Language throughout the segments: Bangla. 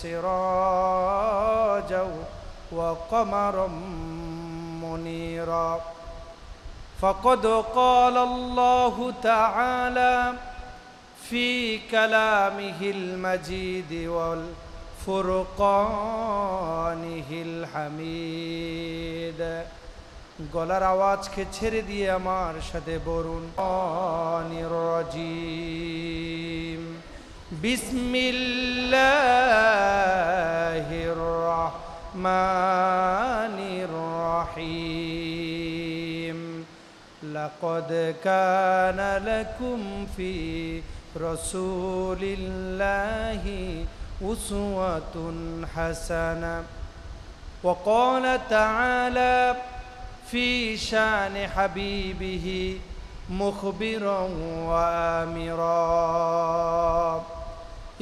سراجا وقمرا منيرا فقد قال الله تعالى في كلامه المجيد والفرقانه الحميد গলার আওয়াজকে ছেড়ে দিয়ে আমার সাথে বলুন রাজিম বিসমিল্লাহির রহমানির রহিম লাকাদ কানা লাকুম ফি রাসূলিল্লাহি উসওয়াতুন হাসানাহ وقال تعالى في شان حبيبه مخبرا وآمرا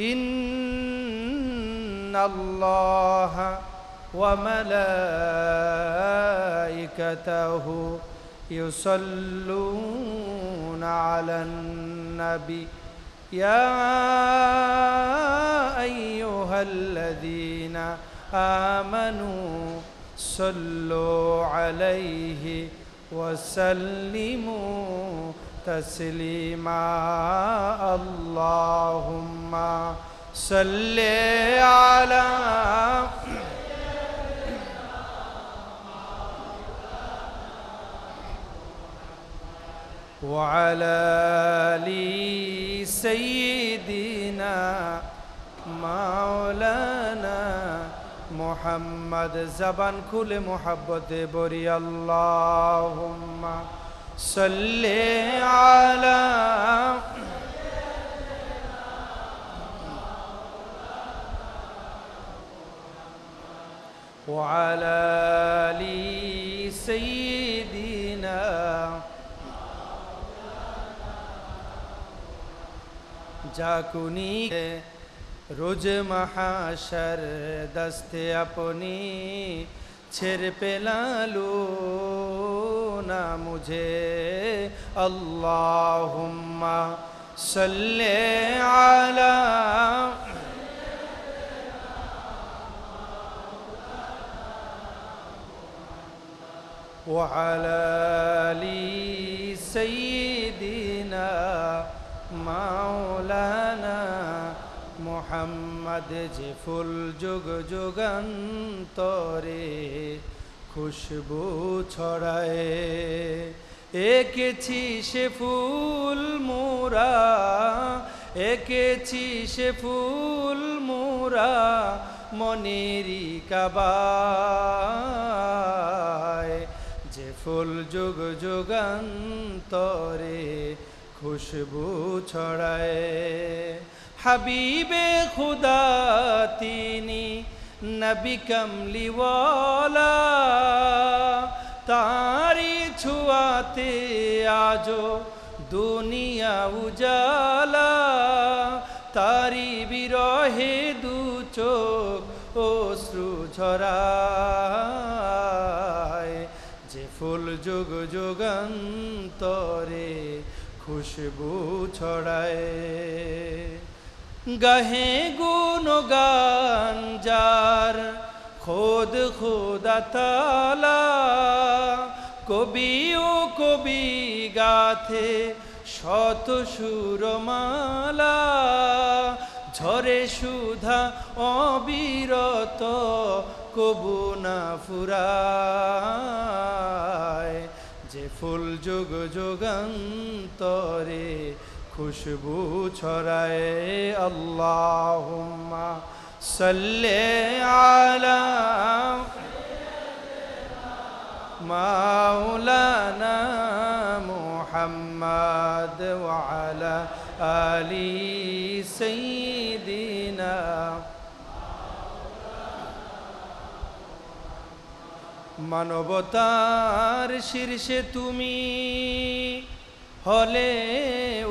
إن الله وملائكته يصلون على النبي يا أيها الذين آمنوا صلوا عليه وسلموا تسليما اللهم صل على وعلى آل سيدنا مولانا মোহাম্মদ জবান খুলে মোহাব্বতে বলি আল্লাহুম্মা সাল্লি আলা ওয়া আলা আলি সাইয়্যিদিনা জাকুনি रोज महाशर दस्ते अपनी छिर पे लालो ना मुझे अल्लाहुम्मा सल्ले आला व अला आली सय्यिदिना मौलाना মোহাম্মদ যে ফুল যুগ যুগান্তরে খুশবু ছড়ায় এঁকেছি সে ফুল মোরা এঁকেছি সে ফুল মোরা মনেরই কাবায় যে ফুল যুগ যুগান্তরে খুশবু ছড়ায় হাবিবে খুদা তিনি নবী কমলিওয়ালা তারি ছুয়াতে আজো দুনিয়া উজালা তারি বিরহে দু চোখ অশ্রু ঝরায় যে ফুল যুগ যুগান্তরে খুশবু ছড়ায় গাহে গুণগান যার খোদ খোদা তালা কবি ও কবি গাথে শত সুরমালা ঝরে সুধা অবিরত কবু না ফুরায় যে ফুল যুগ যুগান্তরে খুশবু ছড়ায় আল্লাহুম্মা সাল্লি আলা মাওলানা মুহাম্মদ ওয়া আলা আলি সাইয়্যিদিনা মানবতার শীর্ষে তুমি হলে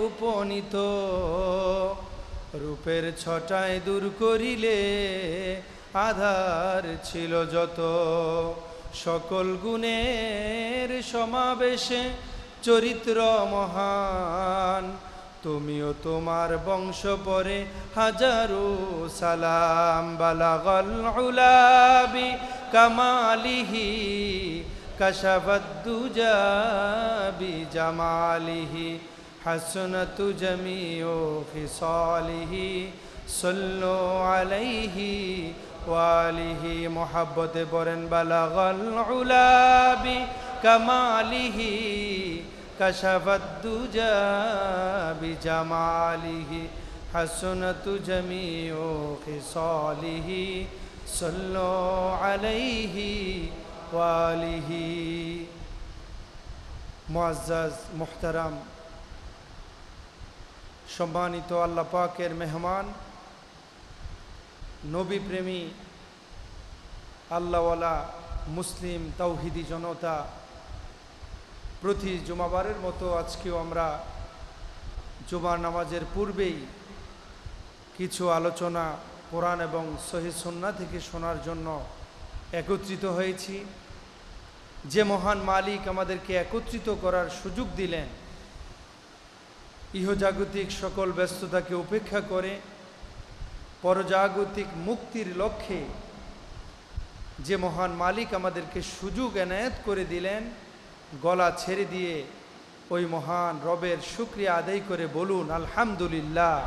উপনীত রূপের ছটায় দূর করিলে আধার ছিল যত সকল গুণের সমাবেশে চরিত্র মহান তুমিও তোমার বংশ পরে হাজারো সালাম। বালাগাল উলাবি কামালিহি কাশাফাদ দুজা বিজামালিহি হাসনাতু জামিউ খিসালিহি সাল্লু আলাইহি ওয়ালিহি। মোহাব্বতে পড়েন বালাগাল উলাবি কামালিহি কাশাফাদ দুজা বিজামালিহি হাসনাতু জামিউ খিসালিহি সাল্লু আলাইহি ওয়ালিহি। মুআজ্জাজ মুহতারাম, সম্মানিত আল্লাহ পাকের মেহমান, নবী প্রেমী আল্লাহওয়ালা মুসলিম তাওহিদি জনতা, প্রতি জুমাবারের মতো আজকেও আমরা জুমার নামাজের পূর্বেই কিছু আলোচনা কোরআন এবং সহিহ সুন্নাহ থেকে শোনার জন্য একত্রিত হয়েছি। যে মহান মালিক আমাদেরকে একত্রিত করার সুযোগ দিলেন, ইহজাগতিক সকল ব্যস্ততাকে উপেক্ষা করে পরজাগতিক মুক্তির লক্ষ্যে যে মহান মালিক আমাদেরকে সুযোগ এনায়েত করে দিলেন, গলা ছেড়ে দিয়ে ওই মহান রবের শুকরিয়া আদায় করে বলুন আলহামদুলিল্লাহ।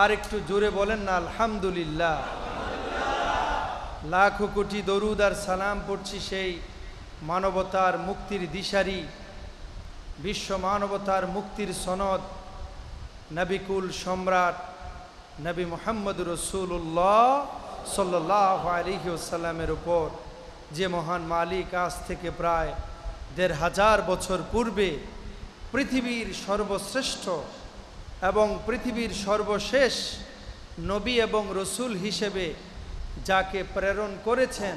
আর একটু জোরে বলেন না আলহামদুলিল্লাহ। লাখো কোটি দরুদ আর সালাম পড়ছি সেই মানবতার মুক্তির দিশারি, বিশ্ব মানবতার মুক্তির সনদ, নবিকুল সম্রাট নবী মুহাম্মদ রাসূলুল্লাহ সাল্লাল্লাহু আলাইহি ওয়াসাল্লামের উপর যে মহান মালিক আজ থেকে প্রায় ১৫০০ বছর পূর্বে পৃথিবীর সর্বশ্রেষ্ঠ এবং পৃথিবীর সর্বশেষ নবী এবং রসুল হিসেবে যাকে প্রেরণ করেছেন,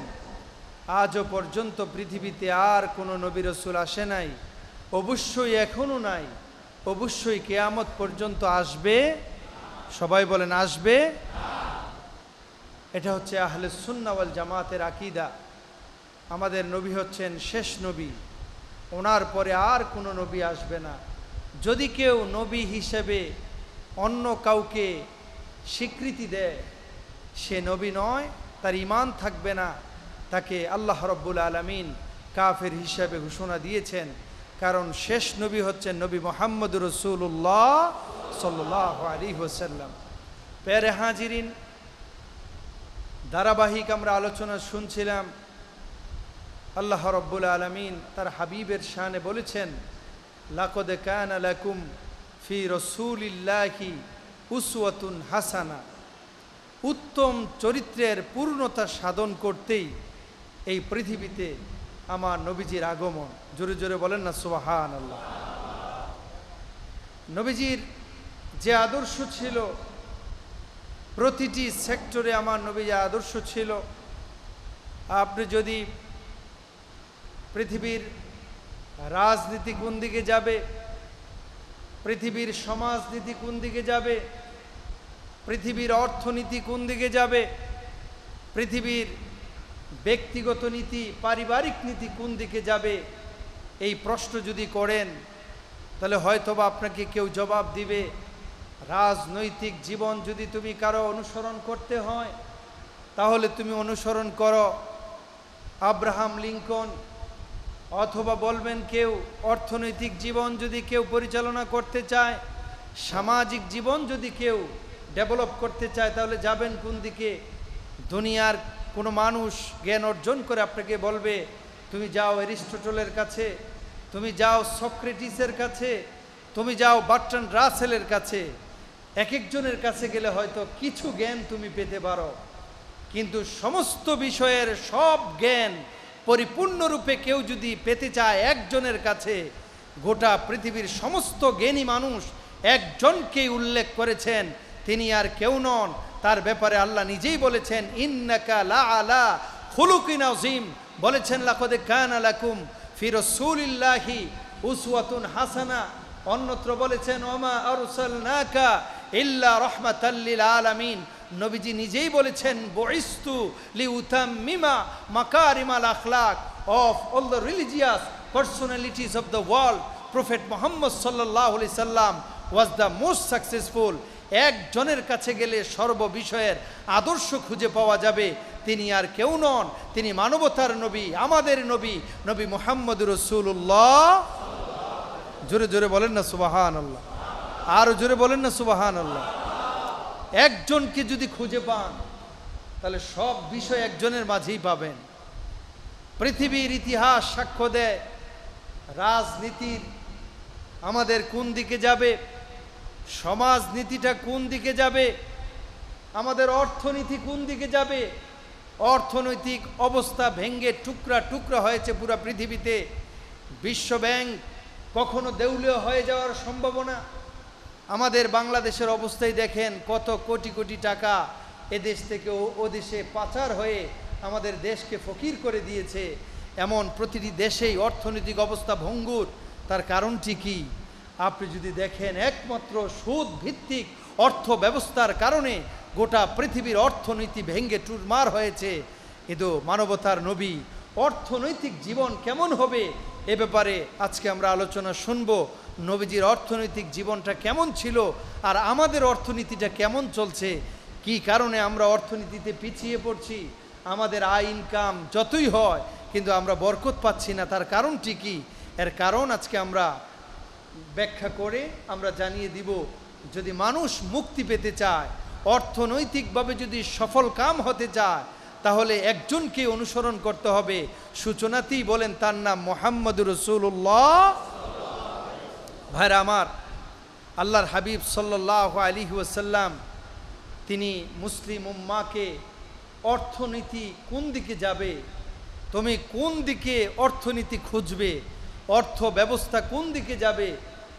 আজও পর্যন্ত পৃথিবীতে আর কোনো নবী রসুল আসে নাই, অবশ্যই এখনও নাই, অবশ্যই কিয়ামত পর্যন্ত আসবে। সবাই বলেন আসবে। এটা হচ্ছে আহলে সুন্নাহ ওয়াল জামাতের আকীদা। আমাদের নবী হচ্ছেন শেষ নবী, ওনার পরে আর কোনো নবী আসবে না। যদি কেউ নবী হিসেবে অন্য কাউকে স্বীকৃতি দেয়, সে নবী নয়, তার ঈমান থাকবে না, তাকে আল্লাহ রাব্বুল আলামিন কাফের হিসেবে ঘোষণা দিয়েছেন। কারণ শেষ নবী হচ্ছেন নবী মুহাম্মদ রাসূলুল্লাহ সাল্লাল্লাহু আলাইহি ওয়াসাল্লাম। প্যারে হাজিরিন, ধারাবাহিক আমরা আলোচনা শুনছিলাম। আল্লাহ রাব্বুল আলামিন তার হাবিবের শানে বলেছেন, লাকাদ কানা লাকুম ফি রাসূলিল্লাহি উসওয়াতুন হাসানা। উত্তম চরিত্রের পূর্ণতা সাধন করতেই এই পৃথিবীতে আমার নবীজির আগমন। জোরে জোরে বলেন না সুবহানাল্লাহ। নবীজির যে আদর্শ ছিল, প্রতিটি সেক্টরে আমার নবীর আদর্শ ছিল। আপনি যদি পৃথিবীর রাজনীতি কোন দিকে যাবে, পৃথিবীর সমাজনীতি কোন দিকে যাবে, পৃথিবীর অর্থনীতি কোন দিকে যাবে, পৃথিবীর ব্যক্তিগত নীতি, পারিবারিক নীতি কোন দিকে যাবে, এই প্রশ্ন যদি করেন, তাহলে হয়তোবা আপনাকে কেউ জবাব দিবে, রাজনৈতিক জীবন যদি তুমি কারো অনুসরণ করতে হয়, তাহলে তুমি অনুসরণ করো আব্রাহাম লিঙ্কন। অথবা বলবেন কেউ, অর্থনৈতিক জীবন যদি কেউ পরিচালনা করতে চায়, সামাজিক জীবন যদি কেউ ডেভেলপ করতে চায়, তাহলে যাবেন কোন দিকে? দুনিয়ার কোনো মানুষ জ্ঞান অর্জন করে আপনাকে বলবে, তুমি যাও অ্যারিস্টটলের কাছে, তুমি যাও সক্রেটিসের কাছে, তুমি যাও বার্ট্রান্ড রাসেলের কাছে। এক একজনের কাছে গেলে হয়তো কিছু জ্ঞান তুমি পেতে পারো, কিন্তু সমস্ত বিষয়ের সব জ্ঞান পরিপূর্ণরূপে কেউ যদি পেতে চায় একজনের কাছে, গোটা পৃথিবীর সমস্ত জ্ঞানী মানুষ একজনকেই উল্লেখ করেছেন, তিনি আর কেউ নন। তার ব্যাপারে আল্লাহ নিজেই বলেছেন, ইন্নাকা লা আলা খুলুকিন আযীম। বলেছেন, লাকাদ কানা লাকুম ফি রাসূলিল্লাহি উসওয়াতুন হাসানা। অন্যত্র বলেছেন, ওমা আরসালনাকা ইল্লা রাহমাতাল লিল আলামিন। নবীজি নিজেই বলেছেন, বুইস্তু লিউতাম্মিমা মাকারিমাল আখলাক of all the religious personalities of the world. Prophet Muhammad সাল্লাল্লাহু আলাইহি সাল্লাম ওয়াজ দ্য মোস্ট সাকসেসফুল। একজনের কাছে গেলে সর্ববিষয়ের আদর্শ খুঁজে পাওয়া যাবে, তিনি আর কেউ নন, তিনি মানবতার নবী, আমাদের নবী, নবী মুহাম্মদুর রাসূলুল্লাহ। জোরে জোরে বলেন না সুবহানাল্লাহ, আরো জোরে বলেন না সুবহানাল্লাহ। একজনকে যদি খুঁজে পান তাহলে সব বিষয় একজনের মাঝেই পাবেন। পৃথিবীর ইতিহাস সাক্ষ্য দেয় রাজনীতির আমাদের কোন দিকে যাবে, সমাজনীতিটা কোন দিকে যাবে, আমাদের অর্থনীতি কোন দিকে যাবে। অর্থনৈতিক অবস্থা ভেঙ্গে টুকরা টুকরা হয়েছে পুরো পৃথিবীতে। বিশ্ব ব্যাংক কখনো দেউলিয়া হয়ে যাওয়ার সম্ভাবনা। আমাদের বাংলাদেশের অবস্থায় দেখেন, কত কোটি কোটি টাকা এদেশ থেকে ও দেশে পাচার হয়ে আমাদের দেশকে ফকির করে দিয়েছে। এমন প্রতিটি দেশেই অর্থনৈতিক অবস্থা ভঙ্গুর। তার কারণটি কি? আপনি যদি দেখেন, একমাত্র সুদ ভিত্তিক অর্থ ব্যবস্থার কারণে গোটা পৃথিবীর অর্থনীতি ভেঙ্গে চুরমার হয়েছে। কিন্তু মানবতার নবী অর্থনৈতিক জীবন কেমন হবে এ ব্যাপারে আজকে আমরা আলোচনা শুনব। নবীজির অর্থনৈতিক জীবনটা কেমন ছিল আর আমাদের অর্থনীতিটা কেমন চলছে, কি কারণে আমরা অর্থনীতিতে পিছিয়ে পড়ছি। আমাদের আয় ইনকাম যতই হয় কিন্তু আমরা বরকত পাচ্ছি না, তার কারণটি কি? এর কারণ আজকে আমরা ব্যাখ্যা করে আমরা জানিয়ে দিব। যদি মানুষ মুক্তি পেতে চায়, অর্থনৈতিকভাবে যদি সফল কাম হতে চায়, তাহলে একজনকে অনুসরণ করতে হবে। সূচনাতেই বলেন তার নাম মুহাম্মদুর রাসূলুল্লাহ। ভাইরা আমার, আল্লাহর হাবিব সাল্লাল্লাহু আলাইহি ওয়াসাল্লাম তিনি মুসলিম উম্মাহকে অর্থনীতি কোন দিকে যাবে, তুমি কোন দিকে অর্থনীতি খুঁজবে, অর্থ ব্যবস্থা কোন দিকে যাবে,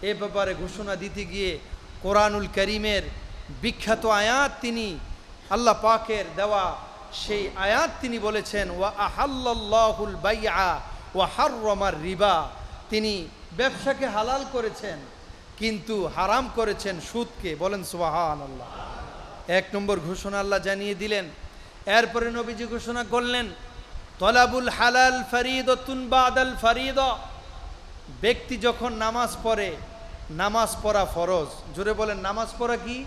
এ ব্যাপারে ঘোষণা দিতে গিয়ে কোরআনুল কারীমের বিখ্যাত আয়াত, তিনি আল্লাহ পাকের দেওয়া সেই আয়াত তিনি বলেছেন, ওয়া আহাল্লাল্লাহুল বাইআ ওয়া হাররামার রিবা। তিনি ব্যবসাকে হালাল করেছেন কিন্তু হারাম করেছেন সুদকে। বলেন সুবহানাল্লাহ। এক নম্বর ঘোষণা আল্লাহ জানিয়ে দিলেন। এরপরে নবীজি ঘোষণা করলেন, তলাবুল হালাল ফরিদাতুন বাদাল ফরিদা। ব্যক্তি যখন নামাজ পড়ে, নামাজ পড়া ফরজ। জোরে বলেন, নামাজ পড়া কি?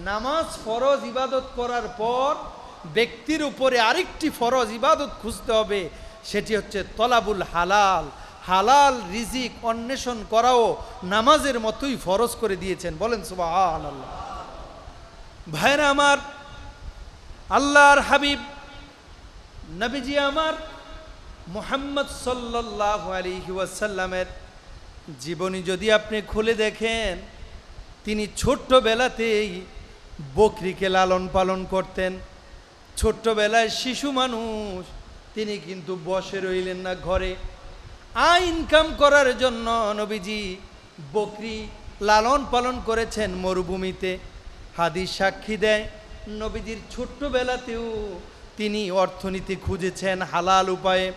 নামাজ ফরজ। ইবাদত করার পর ব্যক্তির উপরে আরেকটি ফরজ ইবাদত খুঁজতে হবে, সেটি হচ্ছে তলাবুল হালাল। হালাল রিজিক অন্বেষণ করাও নামাজের মতোই ফরজ করে দিয়েছেন। বলেন সুবহানাল্লাহ। ভাইরা আমার, আল্লাহর হাবিব নবীজি আমার মুহাম্মদ সাল্লাল্লাহু আলাইহি ওয়াসাল্লামের জীবনী যদি আপনি খুলে দেখেন, তিনি ছোট্টবেলাতেই বকরিকে লালন পালন করতেন। ছোট্টবেলায় শিশু মানুষ, তিনি কিন্তু বসে রইলেন না ঘরে। আয় ইনকাম করার জন্য নবীজি বকরি লালন পালন করেছেন মরুভূমিতে। হাদিস সাক্ষী দেয়, নবীজির ছোট্টবেলাতেও তিনি অর্থনীতি খুঁজেছেন হালাল উপায়ে।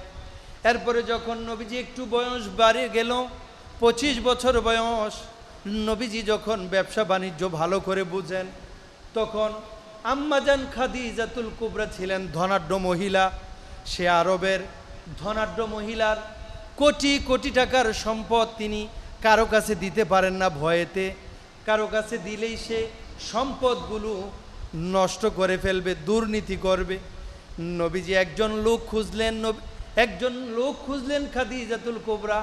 এরপরে যখন নবীজি একটু বয়স বাড়ে গেল, 25 বছর বয়স, নবীজি যখন ব্যবসা বাণিজ্য ভালো করে বুঝেন, তখন আম্মাজান খাদিজাতুল কুবরা ছিলেন ধনাঢ্য মহিলা। সে আরবের ধনাঢ্য মহিলার কোটি কোটি টাকার সম্পদ তিনি কারো কাছে দিতে পারেন না ভয়েতে। কারো কাছে দিলেই সে সম্পদগুলো নষ্ট করে ফেলবে, দুর্নীতি করবে। নবীজি একজন লোক খুঁজলেন খাদিজাতুল কুবরা,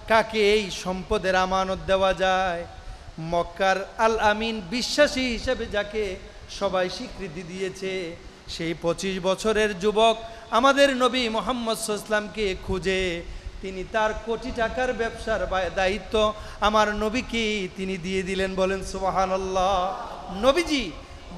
কাকে এই সম্পদের আমানত দেওয়া যায়। মক্কার আল আমিন, বিশ্বাসী হিসেবে যাকে সবাই স্বীকৃতি দিয়েছে, সেই 25 বছরের যুবক আমাদের নবী মুহাম্মদ সাল্লাল্লাহু আলাইহি ওয়াসাল্লামকে খুঁজে তিনি তার কোটি টাকার ব্যবসার দায়িত্ব আমার নবীকে তিনি দিয়ে দিলেন। বলেন সুবহানাল্লাহ। নবীজি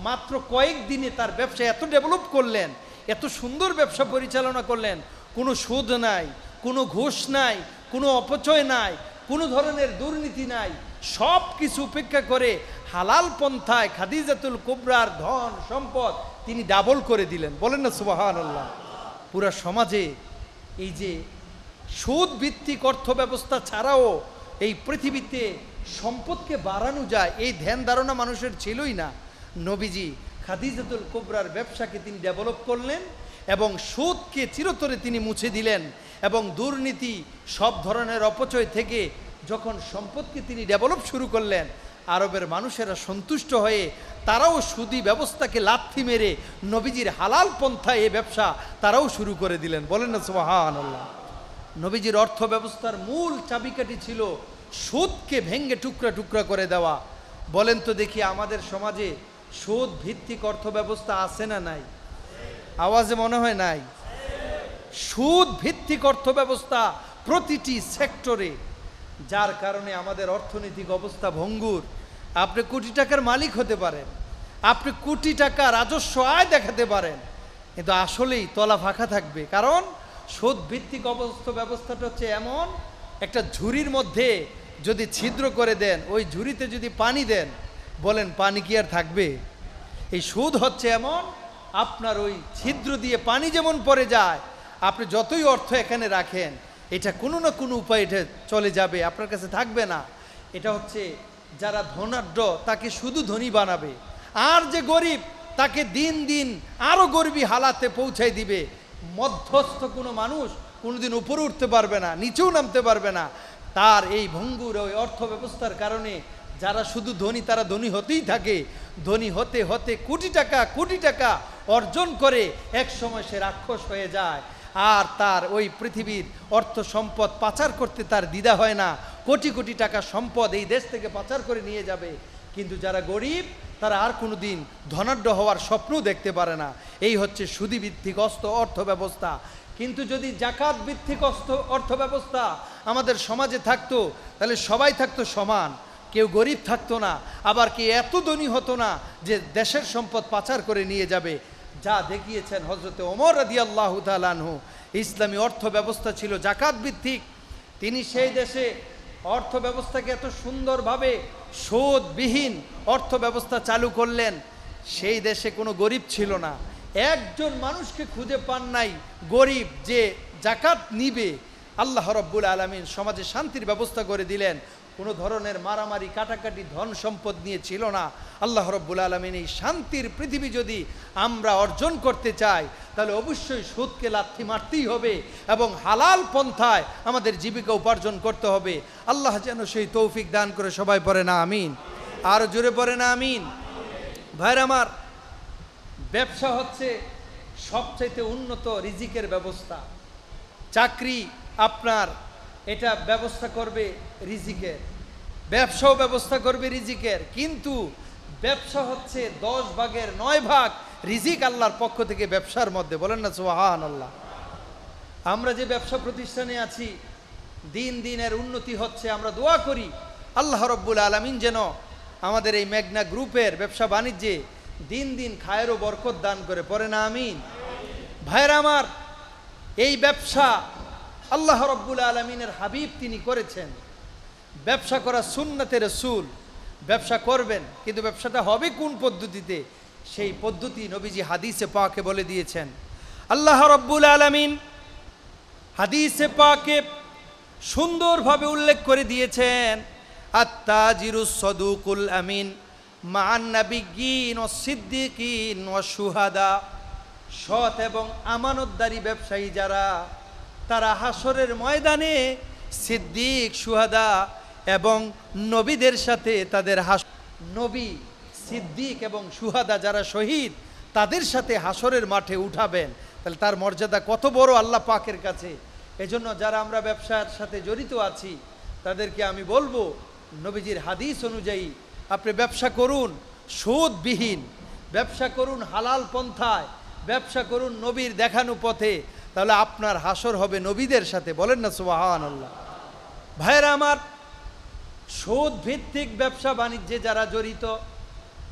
মাত্র কয়েকদিনে তার ব্যবসা এত ডেভেলপ করলেন, এত সুন্দর ব্যবসা পরিচালনা করলেন। কোনো সুদ নাই, কোনো ঘুষ নাই, কোনো অপচয় নাই, কোনো ধরনের দুর্নীতি নাই। সব কিছু উপেক্ষা করে হালাল পন্থায় খাদিজাতুল কুবরার ধন সম্পদ তিনি ডাবল করে দিলেন। বলেন না সুবহানাল্লাহ। পুরা সমাজে এই যে সুদ ভিত্তিক অর্থ ব্যবস্থা ছাড়াও এই পৃথিবীতে সম্পদকে বাড়ানো যায়, এই ধ্যান ধারণা মানুষের ছিলই না। নবীজি খাদিজাতুল কুবরার ব্যবসাকে তিনি ডেভেলপ করলেন এবং সুদকে চিরতরে তিনি মুছে দিলেন এবং দুর্নীতি, সব ধরনের অপচয় থেকে যখন সম্পদকে তিনি ডেভেলপ শুরু করলেন, আরবের মানুষেরা সন্তুষ্ট হয়ে তারাও সুদী ব্যবস্থাকে লাথি মেরে নবীজির হালাল পন্থায় এই ব্যবসা তারাও শুরু করে দিলেন। বলেন না সুবহানাল্লাহ। নবীজির অর্থ ব্যবস্থার মূল চাবিকাঠি ছিল সুদকে ভেঙ্গে টুকরা টুকরা করে দেওয়া। বলেন তো দেখি, আমাদের সমাজে সুদ ভিত্তিক অর্থ ব্যবস্থা আছে না নাই? আওয়াজে মনে হয় নাই। সুদ ভিত্তিক অর্থ ব্যবস্থা প্রতিটি সেক্টরে, যার কারণে আমাদের অর্থনৈতিক অবস্থা ভঙ্গুর। আপনি কোটি টাকার মালিক হতে পারেন, আপনি কোটি টাকা রাজস্ব আয় দেখাতে পারেন, কিন্তু আসলেই তলা ফাঁকা থাকবে। কারণ সুদ ভিত্তিক অর্থ ব্যবস্থাটা হচ্ছে এমন একটা ঝুড়ির মধ্যে যদি ছিদ্র করে দেন, ওই ঝুড়িতে যদি পানি দেন, বলেন পানি কি আর থাকবে? এই সুদ হচ্ছে এমন, আপনার ওই ছিদ্র দিয়ে পানি যেমন পড়ে যায়, আপনি যতই অর্থ এখানে রাখেন, এটা কোনো না কোনো উপায় এটা চলে যাবে, আপনার কাছে থাকবে না। এটা হচ্ছে যারা ধনাঢ্য তাকে শুধু ধনী বানাবে, আর যে গরিব তাকে দিন দিন আরো গরিবী হালাতে পৌঁছাই দিবে। মধ্যস্থ কোনো মানুষ কোনোদিন উপরে উঠতে পারবে না, নিচেও নামতে পারবে না। তার এই ভঙ্গুর ওই অর্থ ব্যবস্থার কারণে যারা শুধু ধনী তারা ধনী হতেই থাকে। ধনী হতে হতে কোটি টাকা অর্জন করে এক সময় সে রাক্ষস হয়ে যায়, আর তার ওই পৃথিবীর অর্থ সম্পদ পাচার করতে তার দ্বিধা হয় না। কোটি কোটি টাকা সম্পদ এই দেশ থেকে পাচার করে নিয়ে যাবে। কিন্তু যারা গরিব তারা আর কোনোদিন ধনাঢ্য হওয়ার স্বপ্ন দেখতে পারে না। এই হচ্ছে সুদী ভিত্তিক অর্থ ব্যবস্থা। কিন্তু যদি জাকাত ভিত্তিক অর্থ ব্যবস্থা আমাদের সমাজে থাকতো, তাহলে সবাই থাকতো সমান, কেউ গরিব থাকতো না, আবার কেউ এত ধনী হতো না যে দেশের সম্পদ পাচার করে নিয়ে যাবে। যা দেখিয়েছেন হযরতে ওমর রাদিয়াল্লাহু তাআলা আনহু। ইসলামী অর্থ ব্যবস্থা ছিল জাকাত ভিত্তিক। তিনি সেই দেশে অর্থ ব্যবস্থাকে এত সুন্দরভাবে সুদবিহীন অর্থ ব্যবস্থা চালু করলেন, সেই দেশে কোনো গরিব ছিল না। একজন মানুষকে খুঁজে পান নাই গরিব যে জাকাত নিবে। আল্লাহ রাব্বুল আলামিন সমাজে শান্তির ব্যবস্থা করে দিলেন। কোনো ধরনের মারামারি কাটাকাটি ধন সম্পদ নিয়ে ছিল না। আল্লাহ রাব্বুল আলামিন এই শান্তির পৃথিবী যদি আমরা অর্জন করতে চাই, তাহলে অবশ্যই সুদকে লাথি মারতেই হবে এবং হালাল পন্থায় আমাদের জীবিকা উপার্জন করতে হবে। আল্লাহ যেন সেই তৌফিক দান করে। সবাই পড়ে না আমিন, আরো জোরে পড়ে না আমিন। ভাইরা আমার, ব্যবসা হচ্ছে সবচাইতে উন্নত রিজিকের ব্যবস্থা। চাকরি আপনার এটা ব্যবস্থা করবে রিজিকের, ব্যবসাও ব্যবস্থা করবে রিজিকের, কিন্তু ব্যবসা হচ্ছে 10 ভাগের 9 ভাগ রিজিক আল্লাহর পক্ষ থেকে ব্যবসার মধ্যে। বলেন না সুবহানাল্লাহ। আমরা যে ব্যবসা প্রতিষ্ঠানে আছি, দিন দিন এর উন্নতি হচ্ছে। আমরা দোয়া করি আল্লাহ রাব্বুল আলামিন যেন আমাদের এই মেঘনা গ্রুপের ব্যবসা বাণিজ্যে দিন দিন খায়ের ও বরকত দান করে। পড়ে না আমিন। ভাইরা আমার, এই ব্যবসা আল্লাহ রাব্বুল আলামিনের হাবিব তিনি করেছেন। ব্যবসা করা সুন্নতে রাসূল। ব্যবসা করবেন, কিন্তু ব্যবসাটা হবে কোন পদ্ধতিতে, সেই পদ্ধতি নবীজি হাদিসে পাকে বলে দিয়েছেন। আল্লাহ রাব্বুল আলামিন হাদিসে পাকে সুন্দরভাবে উল্লেখ করে দিয়েছেন, আত-তাজিরুস সাদুকুল আমিন মান নাবিয়্যিন ওয়াস সিদ্দিকিন ওয়াস শুহাদা। সৎ এবং আমানতদারী ব্যবসায়ী যারা, তারা হাসরের ময়দানে সিদ্দিক, শুহাদা এবং নবীদের সাথে তাদের নবী, সিদ্দিক এবং শুহাদা যারা শহীদ, তাদের সাথে হাসরের মাঠে উঠাবেন। তাহলে তার মর্যাদা কত বড় আল্লাহ পাকের কাছে। এজন্য যারা আমরা ব্যবসার সাথে জড়িত আছি, তাদেরকে আমি বলবো, নবীজির হাদিস অনুযায়ী আপনি ব্যবসা করুন সুদবিহীন, ব্যবসা করুন হালাল পন্থায়, ব্যবসা করুন নবীর দেখানো পথে, তাহলে আপনার হাসর হবে নবীদের সাথে। বলেন না সুবহানাল্লাহ। ভাইরা আমার, সুদ ভিত্তিক ব্যবসা বাণিজ্যে যারা জড়িত,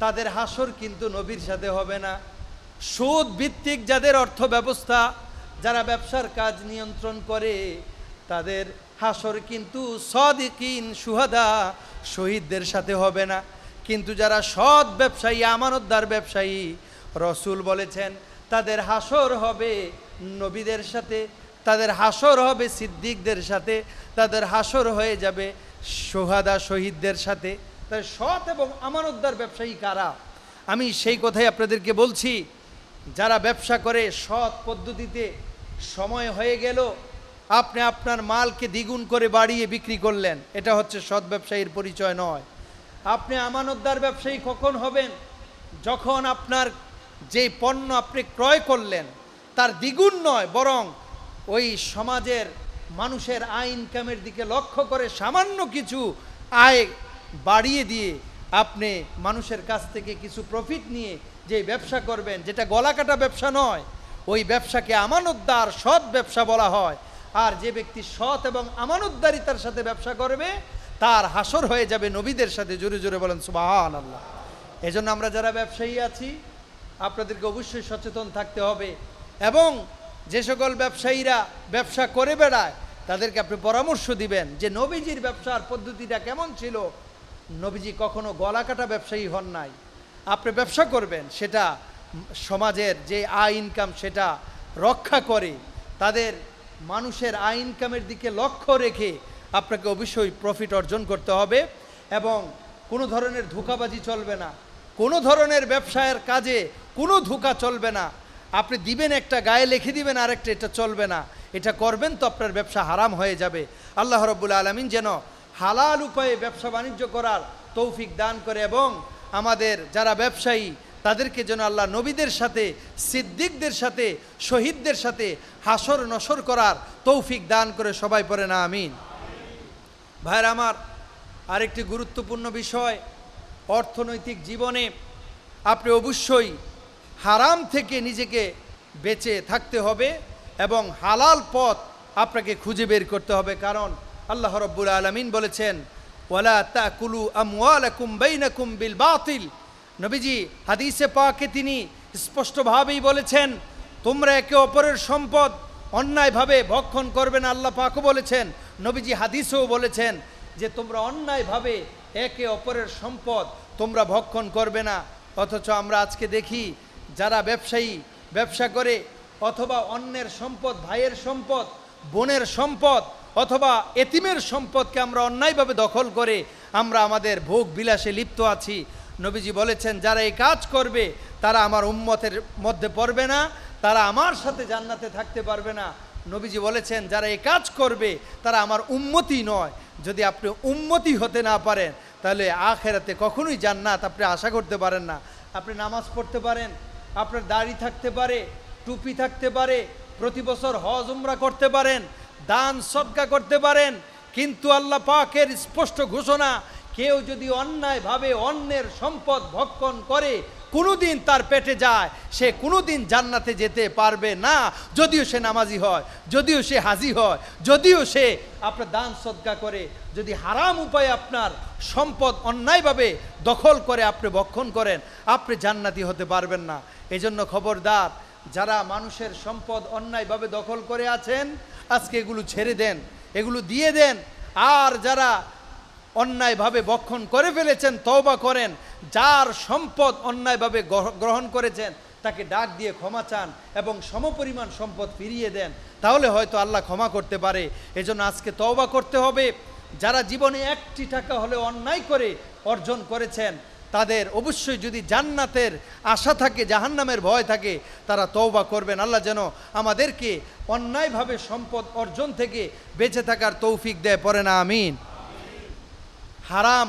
তাদের হাসর কিন্তু নবীর সাথে হবে না। সুদ ভিত্তিক যাদের অর্থ ব্যবস্থা, যারা ব্যবসার কাজ নিয়ন্ত্রণ করে, তাদের হাসর কিন্তু সাদিকিন, শুহাদা, শহীদদের সাথে হবে না। কিন্তু যারা সৎ ব্যবসায়ী, আমানতদার ব্যবসায়ী, রসুল বলেছেন তাদের হাসর হবে নবীদের সাথে, তাদের হাসর হবে সিদ্দিকদের সাথে, তাদের হাসর হয়ে যাবে শুহাদা, শহীদদের সাথে। তাই সৎ এবং আমানতদার ব্যবসায়ী কারা, আমি সেই কথাই আপনাদেরকে বলছি। যারা ব্যবসা করে সৎ পদ্ধতিতে, সময় হয়ে গেল আপনি আপনার মালকে দ্বিগুণ করে বাড়িয়ে বিক্রি করলেন, এটা হচ্ছে সৎ ব্যবসায়ীর পরিচয় নয়। আপনি আমানতদার ব্যবসায়ী কখন হবেন? যখন আপনার যে পণ্য আপনি ক্রয় করলেন তার দ্বিগুণ নয়, বরং ওই সমাজের মানুষের আয় ইনকামের দিকে লক্ষ্য করে সামান্য কিছু আয় বাড়িয়ে দিয়ে আপনি মানুষের কাছ থেকে কিছু প্রফিট নিয়ে যে ব্যবসা করবেন, যেটা গলাকাটা ব্যবসা নয়, ওই ব্যবসাকে আমানতদার সৎ ব্যবসা বলা হয়। আর যে ব্যক্তি সৎ এবং আমানতদারিতার সাথে ব্যবসা করবে তার হাসর হয়ে যাবে নবীদের সাথে। জোরে জোরে বলেন সুবহানাল্লাহ। এজন্য আমরা যারা ব্যবসায়ী আছি আপনাদেরকে অবশ্যই সচেতন থাকতে হবে, এবং যে সকল ব্যবসায়ীরা ব্যবসা করে বেড়ায় তাদেরকে আপনি পরামর্শ দিবেন যে নবীজির ব্যবসার পদ্ধতিটা কেমন ছিল। নবীজি কখনো গলাকাটা ব্যবসায়ী হন নাই। আপনি ব্যবসা করবেন সেটা সমাজের যে আয় ইনকাম সেটা রক্ষা করে, তাদের মানুষের আয় ইনকামের দিকে লক্ষ্য রেখে আপনাকে অবশ্যই প্রফিট অর্জন করতে হবে, এবং কোনো ধরনের ধোঁকাবাজি চলবে না, কোনো ধরনের ব্যবসায়ের কাজে কোনো ধোঁকা চলবে না। আপনি দিবেন একটা, গায়ে লিখে দিবেন আরেকটা, এটা চলবে না। এটা করবেন তো আপনার ব্যবসা হারাম হয়ে যাবে। আল্লাহ রাব্বুল আলামিন যেন হালাল উপায়ে ব্যবসা বাণিজ্য করার তৌফিক দান করে, এবং আমাদের যারা ব্যবসায়ী তাদেরকে যেন আল্লাহ নবীদের সাথে, সিদ্দিকদের সাথে, শহীদদের সাথে হাসর নসর করার তৌফিক দান করে। সবাই পড়ে না আমিন। ভাইরা আমার, আরেকটি গুরুত্বপূর্ণ বিষয়, অর্থনৈতিক জীবনে আপনি অবশ্যই হারাম থেকে নিজেকে বেঁচে থাকতে হবে এবং হালাল পথ আপনাকে খুঁজে বের করতে হবে। কারণ আল্লাহ রাব্বুল আলামিন বলেছেন, ওয়ালা তাকুলু আমওয়ালাকুম বাইনাকুম বিল বাতিল। নবীজি হাদিসে পাকে তিনি স্পষ্টভাবেই বলেছেন, তোমরা একে অপরের সম্পদ অন্যায়ভাবে ভক্ষণ করবে না। আল্লাহ পাকও বলেছেন, নবীজি হাদিসেও বলেছেন যে তোমরা অন্যায়ভাবে একে অপরের সম্পদ তোমরা ভক্ষণ করবে না। অথচ আমরা আজকে দেখি যারা ব্যবসায়ী ব্যবসা করে, অথবা অন্যের সম্পদ, ভাইয়ের সম্পদ, বোনের সম্পদ অথবা এতিমের সম্পদকে আমরা অন্যায়ভাবে দখল করে আমরা আমাদের ভোগ বিলাসে লিপ্ত আছি। নবীজি বলেছেন, যারা এই কাজ করবে তারা আমার উম্মতের মধ্যে পড়বে না, তারা আমার সাথে জান্নাতে থাকতে পারবে না। নবীজি বলেছেন, যারা এই কাজ করবে তারা আমার উম্মতি নয়। যদি আপনি উম্মতি হতে না পারেন তাহলে আখেরাতে কখনোই জান্নাত আপনি আশা করতে পারেন না। আপনি নামাজ পড়তে পারেন, আপনার দাড়ি থাকতে পারে, টুপি থাকতে পারে, প্রতি বছর হজ উমরা করতে পারেন, দান সদকা করতে পারেন, কিন্তু আল্লাহ পাকের স্পষ্ট ঘোষণা, কেউ যদি অন্যায়ভাবে অন্যের সম্পদ ভক্ষণ করে কোনোদিন তার পেটে যায়, সে কোনোদিন জান্নাতে যেতে পারবে না। যদিও সে নামাজি হয়, যদিও সে হাজি হয়, যদিও সে আপনার দান সদকা করে, যদি হারাম উপায়ে আপনার সম্পদ অন্যায়ভাবে দখল করে আপনি ভক্ষণ করেন, আপনি জান্নাতি হতে পারবেন না। এজন্য খবরদার, যারা মানুষের সম্পদ অন্যায়ভাবে দখল করে আছেন আজকে এগুলো ছেড়ে দেন, এগুলো দিয়ে দেন। আর যারা অন্যায়ভাবে ভক্ষণ করে ফেলেছেন তওবা করেন। যার সম্পদ অন্যায়ভাবে গ্রহণ করেছেন তাকে ডাক দিয়ে ক্ষমা চান এবং সমপরিমাণ সম্পদ ফিরিয়ে দেন, তাহলে হয়তো আল্লাহ ক্ষমা করতে পারে। এজন্য আজকে তওবা করতে হবে। যারা জীবনে একটি টাকা হলে অন্যায় করে অর্জন করেছেন তাদের অবশ্যই যদি জান্নাতের আশা থাকে, জাহান্নামের ভয় থাকে, তারা তওবা করবেন। আল্লাহ যেন আমাদেরকে অন্যায়ভাবে সম্পদ অর্জন থেকে বেঁচে থাকার তৌফিক দেয়। পড়ে না আমিন। হারাম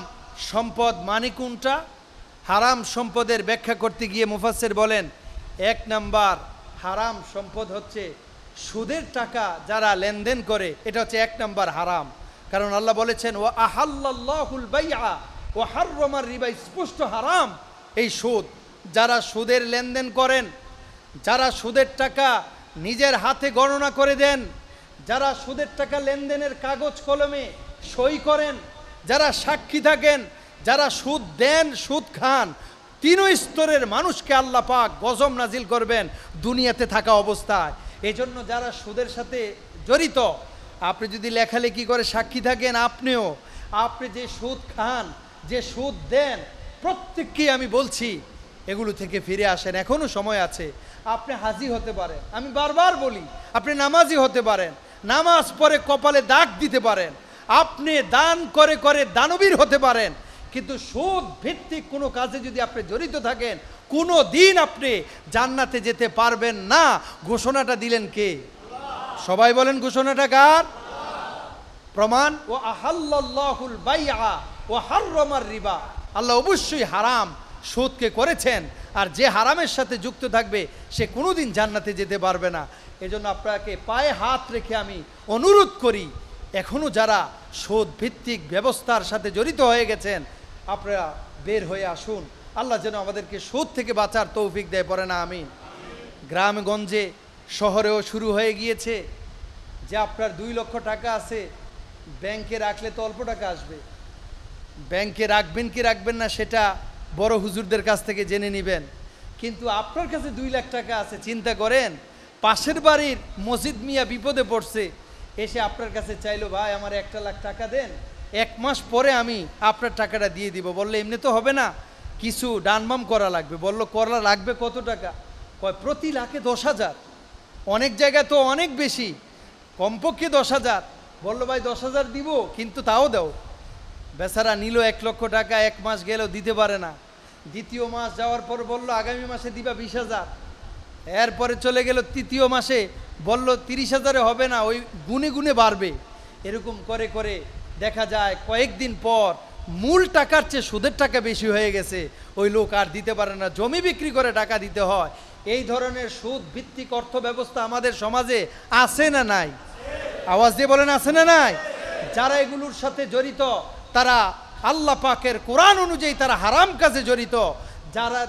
সম্পদ মানে কোনটা? হারাম সম্পদের ব্যাখ্যা করতে গিয়ে মুফাসসির বলেন, এক নাম্বার হারাম সম্পদ হচ্ছে সুদের টাকা যারা লেনদেন করে, এটা হচ্ছে এক নাম্বার হারাম। কারণ আল্লাহ বলেছেন, ওয়া আহাল্লাল্লাহুল বাইআ ওয়া হাররামার রিবা, স্পষ্ট হারাম এই সুদ। যারা সুদের লেনদেন করেন, যারা সুদের টাকা নিজের হাতে গণনা করে দেন, যারা সুদের টাকা লেনদেনের কাগজ কলমে সই করেন, যারা সাক্ষী থাকেন, যারা সুদ দেন, সুদ খান, তিন স্তরের মানুষকে আল্লাহ পাক গজব নাজিল করবেন দুনিয়াতে থাকা অবস্থায়। এজন্য যারা সুদের সাথে জড়িত, আপনি যদি লেখালেখি করে সাক্ষী থাকেন, আপনি যে সুদ খান, যে সুদ দেন, প্রত্যেককেই আমি বলছি এগুলো থেকে ফিরে আসেন, এখনো সময় আছে। আপনি হাজি হতে পারেন, আমি বারবার বলি, আপনি নামাজি হতে পারেন, নামাজ পড়ে কপালে দাগ দিতে পারেন, আপনি দান করে করে দানবীর হতে পারেন, কিন্তু সুদ ভিত্তিক কোনো কাজে যদি আপনি জড়িত থাকেন কোনো দিন আপনি জান্নাতে যেতে পারবেন না। ঘোষণাটা দিলেন কে? সবাই বলেন ঘোষণাটা কার? প্রমাণ, ও আহাল্লাল্লাহুল বাইআ ওয়া হাররামার রিবা, আল্লাহ অবশ্যই হারাম সুদকে করেছেন, আর যে হারামের সাথে যুক্ত থাকবে সে কোনোদিন জান্নাতে যেতে পারবে না। এজন্য আপনাকে পায়ে হাত রেখে আমি অনুরোধ করি, এখনো যারা সুদ ভিত্তিক ব্যবস্থার সাথে জড়িত হয়ে গেছেন আপনারা বের হয়ে আসুন। আল্লাহ যেন আমাদেরকে সুদ থেকে বাঁচার তৌফিক দেয়, পড়ে না আমিন। গ্রামগঞ্জে শহরেও শুরু হয়ে গিয়েছে যে আপনার 2 লক্ষ টাকা আছে, ব্যাংকে রাখলে তো অল্প টাকা আসবে, ব্যাংকে রাখবেন কি রাখবেন না সেটা বড় হুজুরদের কাছ থেকে জেনে নেবেন। কিন্তু আপনার কাছে 2 লাখ টাকা আছে, চিন্তা করেন পাশের বাড়ির মসজিদ মিয়া বিপদে পড়ছে, এসে আপনার কাছে চাইলো ভাই আমার 1 লাখ টাকা দেন, 1 মাস পরে আমি আপনার টাকাটা দিয়ে দিব। বললে এমনি তো হবে না, কিছু ডানবাম করা লাগবে। বলল করা লাগবে কত টাকা? কয় প্রতি লাখে 10,000, অনেক জায়গায় তো অনেক বেশি, কমপক্ষে 10,000। বললো ভাই 10,000 দিব, কিন্তু তাও দাও। বেচারা নিল 1 লক্ষ টাকা, 1 মাস গেলেও দিতে পারে না। দ্বিতীয় মাস যাওয়ার পর বলল আগামী মাসে দিবা 20,000। এরপরে চলে গেল তৃতীয় মাসে, বলল 30,000-এ হবে না, ওই গুনে গুনে বাড়বে। এরকম করে করে দেখা যায় কয়েকদিন পর মূল টাকার চেয়ে সুদের টাকা বেশি হয়ে গেছে, ওই লোক আর দিতে পারে না, জমি বিক্রি করে টাকা দিতে হয়। এই ধরনের সুদ ভিত্তিক অর্থ ব্যবস্থা আমাদের সমাজে আছে না নাই? আওয়াজ দিয়ে বলেন আছে না নাই? যারা এগুলোর সাথে জড়িত তারা আল্লাহ পাকের কোরআন অনুযায়ী তারা হারাম কাজে জড়িত।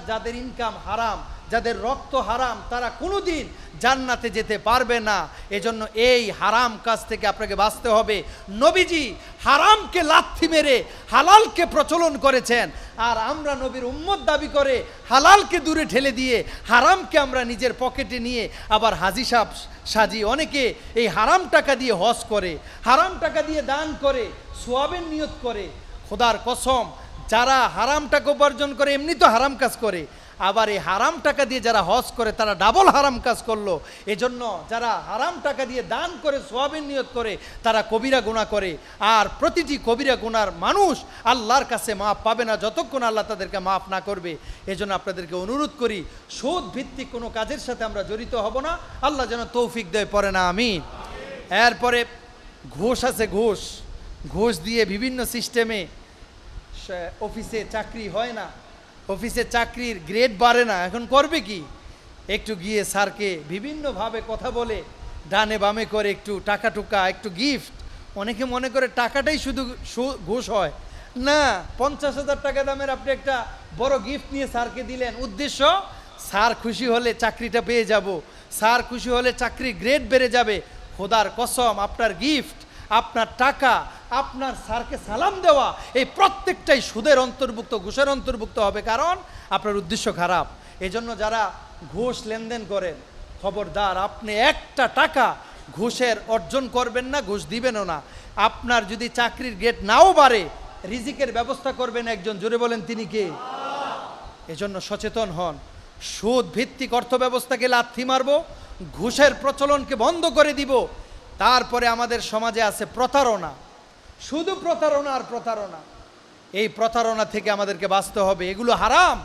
যাদের ইনকাম হারাম, যাদের রক্ত হারাম, তারা কোনোদিন জান্নাতে যেতে পারবে না। এজন্য এই হারাম কাজ থেকে আপনাকে বাঁচতে হবে। নবীজি হারামকে লাথি মেরে হালালকে প্রচলন করেছেন, আর আমরা নবীর উম্মত দাবি করে হালালকে দূরে ঠেলে দিয়ে হারামকে আমরা নিজের পকেটে নিয়ে আবার হাজি সাহেব সাজি। অনেকে এই হারাম টাকা দিয়ে হজ করে, হারাম টাকা দিয়ে দান করে, সোয়াবের নিয়ত করে। খোদার কসম, যারা হারাম টাকা উপার্জন করে এমনি তো হারাম কাজ করে, আবার এই হারাম টাকা দিয়ে যারা হজ করে তারা ডাবল হারাম কাজ করলো। এজন্য যারা হারাম টাকা দিয়ে দান করে সোয়াবের নিয়ত করে তারা কবিরা গুনাহ করে, আর প্রতিটি কবিরা গুনার মানুষ আল্লাহর কাছে মাফ পাবে না যতক্ষণ আল্লাহ তাদেরকে মাফ না করবে। এজন্য আপনাদেরকে অনুরোধ করি, সুদ ভিত্তিক কোনো কাজের সাথে আমরা জড়িত হব না। আল্লাহ যেন তৌফিক দেয়, পড়ে না আমিন। এরপরে ঘুষ আছে, ঘুষ দিয়ে বিভিন্ন সিস্টেমে অফিসে চাকরি হয় না, অফিসে চাকরির গ্রেড বাড়ে না। এখন করবে কি? একটু গিয়ে স্যারকে বিভিন্নভাবে কথা বলে ডানে বামে করে একটু টাকা টুকা, একটু গিফট। অনেকে মনে করে টাকাটাই শুধু ঘুষ হয় না। 50,000 টাকা দামের আপনি একটা বড় গিফট নিয়ে স্যারকে দিলেন, উদ্দেশ্য স্যার খুশি হলে চাকরিটা পেয়ে যাব, স্যার খুশি হলে চাকরির গ্রেড বেড়ে যাবে। খোদার কসম, আপনার গিফট, আপনার টাকা, আপনার স্যারকে সালাম দেওয়া, এই প্রত্যেকটাই সুদের অন্তর্ভুক্ত, ঘুষের অন্তর্ভুক্ত হবে, কারণ আপনার উদ্দেশ্য খারাপ। এজন্য যারা ঘুষ লেনদেন করেন, খবরদার আপনি একটা টাকা ঘুষের অর্জন করবেন না, ঘুষ দিবেনও না। আপনার যদি চাকরির গ্রেড নাও বাড়ে, রিজিকের ব্যবস্থা করবেন একজন, জোরে বলেন তিনি কে? এজন্য সচেতন হন। সুদ ভিত্তিক অর্থ ব্যবস্থাকে লাথি মারবো, ঘুষের প্রচলনকে বন্ধ করে দিব। তারপরে আমাদের সমাজে আছে প্রতারণা, শুধু প্রতারণা আর প্রতারণা। এই প্রতারণা থেকে আমাদেরকে বাঁচতে হবে। এগুলো হারাম,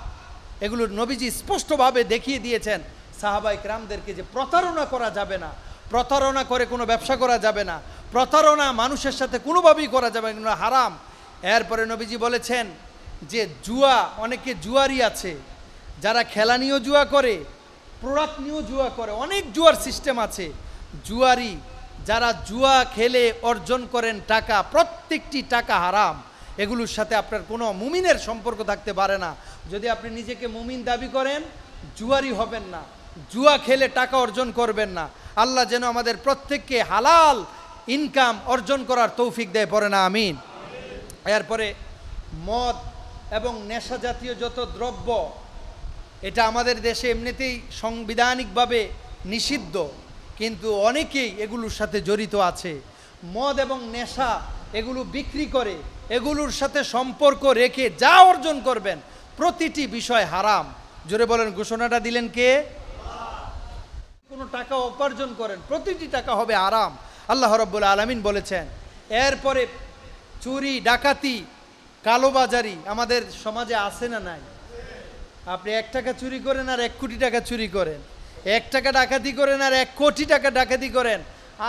এগুলো নবীজি স্পষ্টভাবে দেখিয়ে দিয়েছেন সাহাবায়ে কেরামদেরকে যে প্রতারণা করা যাবে না, প্রতারণা করে কোনো ব্যবসা করা যাবে না, প্রতারণা মানুষের সাথে কোনোভাবেই করা যাবে না, এগুলো হারাম। এরপরে নবীজি বলেছেন যে জুয়া, অনেকে জুয়ারি আছে যারা খেলা নিয়েও জুয়া করে, প্রোডাক্ট নিয়েও জুয়া করে, অনেক জুয়ার সিস্টেম আছে। জুয়ারি যারা জুয়া খেলে অর্জন করেন টাকা, প্রত্যেকটি টাকা হারাম। এগুলোর সাথে আপনার কোনো মুমিনের সম্পর্ক থাকতে পারে না। যদি আপনি নিজেকে মুমিন দাবি করেন, জুয়ারি হবেন না, জুয়া খেলে টাকা অর্জন করবেন না। আল্লাহ যেন আমাদের প্রত্যেককে হালাল ইনকাম অর্জন করার তৌফিক দেয়, পড়ে না আমিন। এরপরে মদ এবং নেশা জাতীয় যত দ্রব্য, এটা আমাদের দেশে এমনিতেই সাংবিধানিকভাবে নিষিদ্ধ, কিন্তু অনেকেই এগুলোর সাথে জড়িত আছে। মদ এবং নেশা এগুলো বিক্রি করে, এগুলোর সাথে সম্পর্ক রেখে যা অর্জন করবেন প্রতিটি বিষয় হারাম। জোরে বলেন, ঘোষণাটা দিলেন কে? কোনো টাকা উপার্জন করেন, প্রতিটি টাকা হবে হারাম, আল্লাহ রাব্বুল আলামিন বলেছেন। এরপরে চুরি, ডাকাতি, কালোবাজারি আমাদের সমাজে আছে না নাই? আপনি 1 টাকা চুরি করেন আর 1 কোটি টাকা চুরি করেন, 1 টাকা ডাকাতি করেন আর 1 কোটি টাকা ডাকাতি করেন।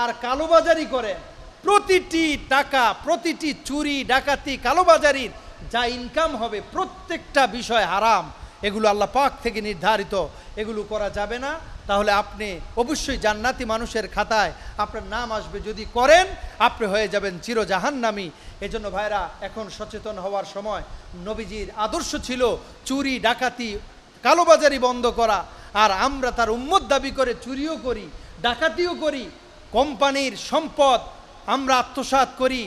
আর কালোবাজারি করেন, প্রতিটি টাকা, প্রতিটি চুরি ডাকাতি কালোবাজারির যা ইনকাম হবে প্রত্যেকটা বিষয় হারাম, এগুলো আল্লাহ পাক থেকে নির্ধারিত, এগুলো করা যাবে না। তাহলে আপনি অবশ্যই জান্নাতি মানুষের খাতায় আপনার নাম আসবে। যদি করেন আপনি হয়ে যাবেন চির জাহান্নামী। এজন্য ভাইরা এখন সচেতন হওয়ার সময়। নবীজির আদর্শ ছিল চুরি ডাকাতি কালোবাজারি বন্ধ করা, আর আমরা তার উম্মত দাবি করে চুরিও করি, ডাকাতিও করি, কোম্পানির সম্পদ আমরা আত্মসাৎ করি,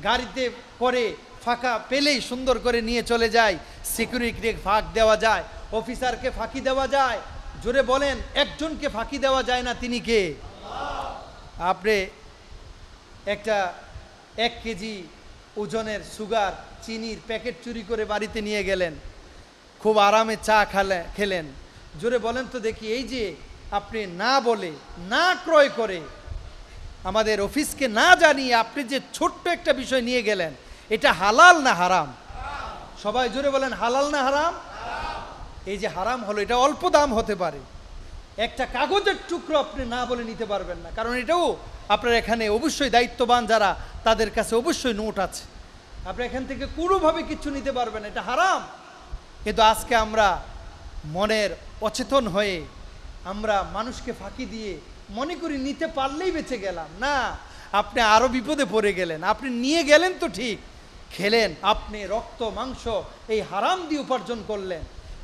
গাড়িতে করে ফাঁকা পেলেই সুন্দর করে নিয়ে চলে যায়, সিকিউরিটিকে ফাঁক দেওয়া যায়, অফিসারকে ফাঁকি দেওয়া যায়। জোরে বলেন, একজনকে ফাঁকি দেওয়া যায় না, তিনি কে? আপনি একটা 1 কেজি ওজনের সুগার চিনির প্যাকেট চুরি করে বাড়িতে নিয়ে গেলেন, খুব আরামে চা খেলেন। জোরে বলেন তো দেখি, এই যে আপনি না বলে না ক্রয় করে আমাদের অফিসকে না জানিয়ে আপনি যে ছোট্ট একটা বিষয় নিয়ে গেলেন, এটা হালাল না হারাম? সবাই জোরে বলেন, হালাল না হারাম? এই যে হারাম হলো, এটা অল্প দাম হতে পারে, একটা কাগজের টুকরো আপনি না বলে নিতে পারবেন না, কারণ এটাও আপনার এখানে অবশ্যই দায়িত্ববান যারা তাদের কাছে অবশ্যই নোট আছে, আপনি এখান থেকে কোনোভাবে কিছু নিতে পারবেন, এটা হারাম। কিন্তু আজকে আমরা মনের অচেতন হয়ে আমরা মানুষকে ফাঁকি দিয়ে মনে করি নিতে পারলেই বেঁচে গেলাম। না, আপনি আরো বিপদে পড়ে গেলেন। আপনি নিয়ে গেলেন তো ঠিক, খেলেন, আপনি রক্ত মাংস এই হারাম দিয়ে উপার্জন করলেন,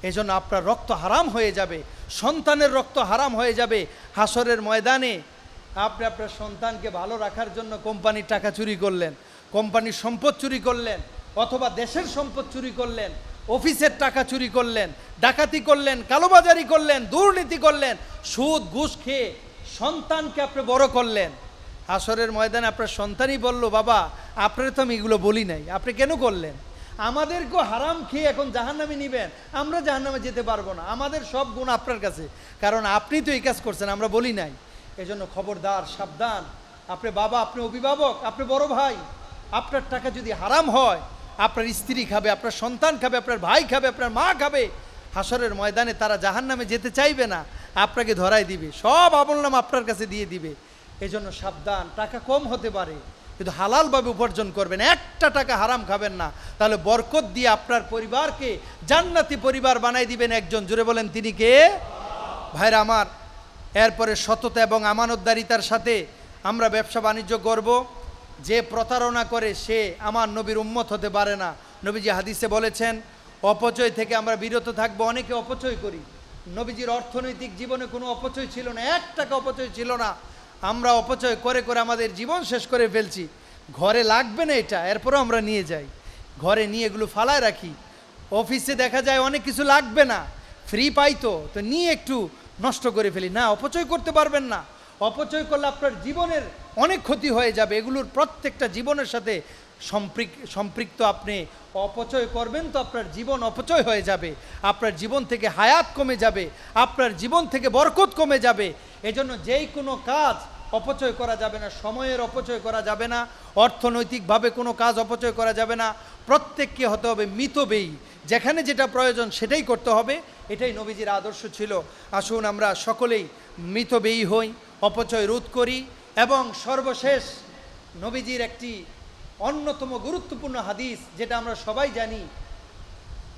এজন্য আপনার রক্ত হারাম হয়ে যাবে, সন্তানের রক্ত হারাম হয়ে যাবে। হাসরের ময়দানে আপনি আপনার সন্তানকে ভালো রাখার জন্য কোম্পানির টাকা চুরি করলেন, কোম্পানির সম্পদ চুরি করলেন, অথবা দেশের সম্পদ চুরি করলেন, অফিসের টাকা চুরি করলেন, ডাকাতি করলেন, কালোবাজারি করলেন, দুর্নীতি করলেন, সুদ ঘুষ খেয়ে সন্তানকে আপনি বড় করলেন। হাসরের ময়দানে আপনার সন্তানই বলল, বাবা আপনারা তো আমি এগুলো বলি নাই, আপনি কেন করলেন? আমাদেরকেও হারাম খেয়ে এখন জাহান্নামে নিবেন, আমরা জাহান্নামে যেতে পারবো না, আমাদের সব গুণ আপনার কাছে, কারণ আপনি তো এই কাজ করছেন, আমরা বলি নাই। এজন্য খবরদার, সাবধান। আপনি বাবা, আপনি অভিভাবক, আপনি বড় ভাই, আপনার টাকা যদি হারাম হয়, আপনার স্ত্রী খাবে, আপনার সন্তান খাবে, আপনার ভাই খাবে, আপনার মা খাবে, হাসরের ময়দানে তারা জাহান্নামে যেতে চাইবে না, আপনাকে ধরাই দিবে, সব আমলনামা আপনার কাছে দিয়ে দিবে। এজন্য সাবধান। টাকা কম হতে পারে, কিন্তু হালালভাবে উপার্জন করবেন, একটা টাকা হারাম খাবেন না, তাহলে বরকত দিয়ে আপনার পরিবারকে জান্নাতি পরিবার বানাই দিবেন একজন। জোরে বলেন, তিনি কে? ভাইরা আমার, এরপরে সততা এবং আমানতদারিতার সাথে আমরা ব্যবসা বাণিজ্য করব। যে প্রতারণা করে সে আমার নবীর উম্মত হতে পারে না। নবীজি হাদিসে বলেছেন, অপচয় থেকে আমরা বিরত থাকবো। অনেকে অপচয় করি, নবীজির অর্থনৈতিক জীবনে কোনো অপচয় ছিল না, 1 টাকা অপচয় ছিল না। আমরা অপচয় করে করে আমাদের জীবন শেষ করে ফেলছি। ঘরে লাগবে না এটা, এরপরও আমরা নিয়ে যাই, ঘরে নিয়ে এগুলো ফালায় রাখি। অফিসে দেখা যায় অনেক কিছু লাগবে না, ফ্রি পাইতো, তো নিয়ে একটু নষ্ট করে ফেলি। না, অপচয় করতে পারবেন না। অপচয় করলে আপনার জীবনের অনেক ক্ষতি হয়ে যাবে। এগুলোর প্রত্যেকটা জীবনের সাথে সম্পৃক্ত। আপনি অপচয় করবেন তো আপনার জীবন অপচয় হয়ে যাবে, আপনার জীবন থেকে হায়াত কমে যাবে, আপনার জীবন থেকে বরকত কমে যাবে। এজন্য যেই কোনো কাজ অপচয় করা যাবে না, সময়ের অপচয় করা যাবে না, অর্থনৈতিকভাবে কোনো কাজ অপচয় করা যাবে না। প্রত্যেককে হতে হবে মিতব্যয়ী, যেখানে যেটা প্রয়োজন সেটাই করতে হবে। এটাই নবীজির আদর্শ ছিল। আসুন আমরা সকলেই মিতব্যয়ী হই, অপচয় রোধ করি। এবং সর্বশেষ নবীজির একটি অন্যতম গুরুত্বপূর্ণ হাদিস, যেটা আমরা সবাই জানি,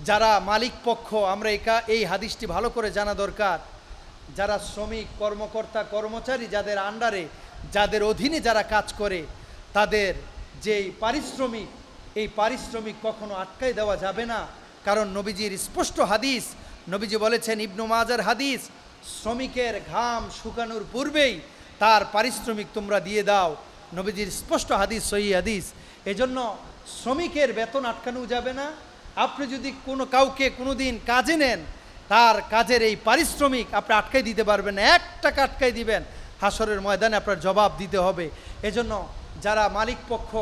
যারা মালিক পক্ষ, আমরা এই হাদিসটি ভালো করে জানা দরকার। যারা শ্রমিক, কর্মকর্তা, কর্মচারী, যাদের আন্ডারে, যাদের অধীনে যারা কাজ করে, তাদের যেই পারিশ্রমিক, এই পারিশ্রমিক কখনো আটকায় দেওয়া যাবে না। কারণ নবীজির স্পষ্ট হাদিস, নবীজি বলেছেন, ইবনু মাজার হাদিস, শ্রমিকের ঘাম শুকানোর পূর্বেই তার পারিশ্রমিক তোমরা দিয়ে দাও। নবীজির স্পষ্ট হাদিস, সহিহ হাদিস। এজন্য শ্রমিকের বেতন আটকানো যাবে না। আপনি যদি কাউকে কোনোদিন কাজে নেন, তার কাজের এই পারিশ্রমিক আপনি আটকাই দিতে পারবেন না, 1 টাকা আটকাই দিবেন, হাসরের ময়দানে আপনার জবাব দিতে হবে। এজন্য যারা মালিক পক্ষ,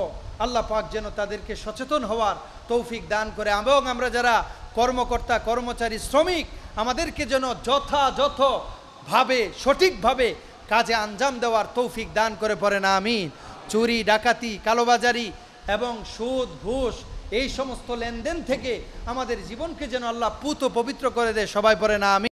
আল্লাহ পাক যেন তাদেরকে সচেতন হওয়ার তৌফিক দান করে, এবং আমরা যারা কর্মকর্তা, কর্মচারী, শ্রমিক, আমাদেরকে যেন যথাযথভাবে সঠিকভাবে কাজে আঞ্জাম দেওয়ার তৌফিক দান করে, পড়েন আমিন। চুরি, ডাকাতি, কালোবাজারি এবং সুদ ঘুষ, এই সমস্ত লেনদেন থেকে আমাদের জীবনকে যেন আল্লাহ পুত পবিত্র করে দেয়, সবাই পড়েন আমিন।